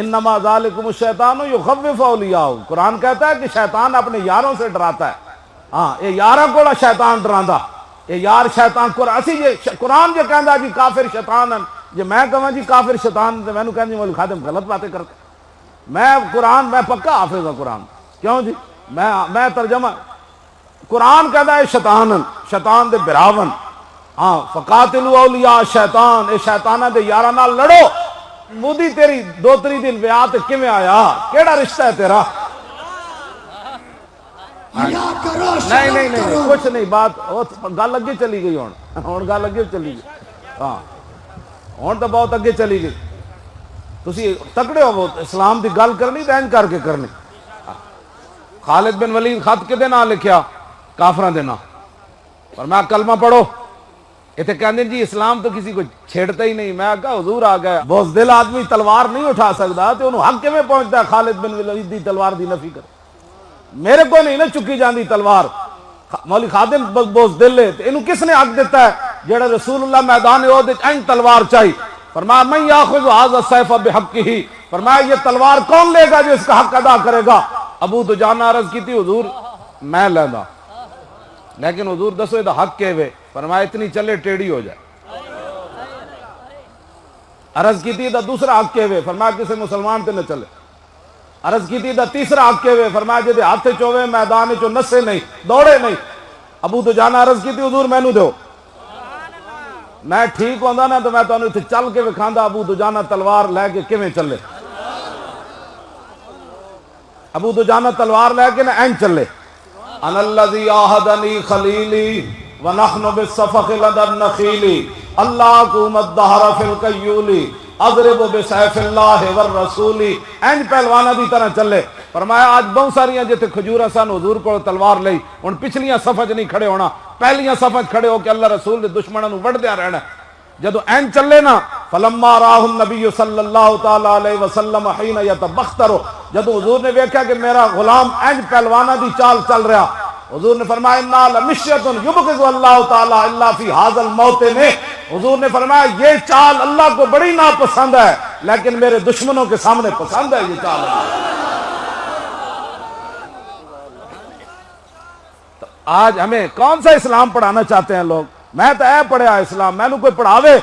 انما ذالکم الشیطان یخوف اولیاءہ، قرآن کہتا ہے کہ شیطان اپنے یاروں سے ڈراتا ہے. ہاں یہ یارہ کوڑا شیطان ڈراندا، یہ یار شیطان اسی یہ قرآن جو کہندا جی کافر شیطان ہیں، جی میں کہاں جی کافر شیطان تے مینوں کہندے مولوی خادم غلط باتیں کرتے. میں قرآن میں پکا حافظ ہوں قرآن. کیوں جی میں ترجمہ قرآن کہتا ہے شیطان دے براون. ہاں فقاتلوا اولیاء شیطان، اے شیطاناں دے یاراں نال لڑو. مودی تیری 2-3 دن ویاہ تے کیویں آیا؟ کیڑا رشتہ ہے تیرا؟ نہیں کچھ نہیں، بات گل اگے چلی گئی. ہن گل اگے چلی گئی. ہاں ہن تو بہت اگے چلی گئی. تسی تکڑے ہو بہت، اسلام دی گل کرنی تے اینج کر کے کرنی. خالد بن ولید خط کدے نام لکھیا؟ کافراں دے نام. فرمایا کلمہ پڑھو. اتنے کہندے جی اسلام تو کسی کو چھیڑتا ہی نہیں. میں کہا حضور آ گیا، بزدل آدمی تلوار نہیں اٹھا سکتا تو انہوں حق کیویں پہنچتا ہے خالد بن ولید دی تلوار دی نفی کر؟ میرے کو نہیں نا چکی جاندی تلوار. مولوی خادم بزدل ہے، انہوں کس نے حق دیتا ہے؟ جڑا رسول اللہ میدان احد وچ این تلوار چاہی. فرمایا من یاخذ ھذا السیف بحقہ، فرمایا یہ تلوار کون لے گا جو اس کا حق ادا کرے گا؟ ابو دجانہ عرض کی تھی حضور میں لیندا، لیکن حضور دسو یہ حق کے وے؟ فرمایا اتنی چلے ٹیڑھی ہو جائے. عرض کی تھی دا دوسرا حق کے وے؟ فرمایا کسی مسلمان تے نہ چلے. عرض کی تھی دا تیسرا حق کے وے؟ فرمایا جے ہاتھ چوے میدان چو نسے نہیں دوڑے نہیں. ابو دجانہ عرض کی تھی حضور مینوں دیو، میں ٹھیک ہوندا نا تو میں تانوں اتنے چل کے وکھاندا ابو دجانہ تلوار لے کے کیویں چلے. ابو دجانہ تلوار لے کے نہ این چلے. انا الذی عاہدنی خلیلی ونحن بالصفق لدى النخیل اللہکم الدہر فی القیول اضرب بسیف اللہ والرسول. اینج پہلوانا دی طرح چلے. فرمایا آج بہت ساریاں جتے کھجورا سن حضور کو تلوار لئی، ہن پچھلیاں صفحہ نہیں کھڑے ہونا، پہلیاں صفحہ کھڑے ہو کے اللہ رسول دے دشمنوں نوں وڈدیا رہنا. جدو این چلے نا فلما راہ النبی صلی اللہ تعالی علیہ وسلم حین یتبختر، جدو حضور نے دیکھا کہ میرا غلام اینج پہلوانا دی چال چل رہا، حضور نے فرمایا انا لمشیۃ یبغض اللہ تعالی الا فی ھذا الموطن. حضور نے فرمایا یہ چال اللہ کو بڑی ناپسند ہے لیکن میرے دشمنوں کے سامنے پسند ہے یہ چال. آج ہمیں کون سا اسلام پڑھانا چاہتے ہیں لوگ؟ میں تو اے پڑھیا اسلام، میں نے کوئی پڑھاوے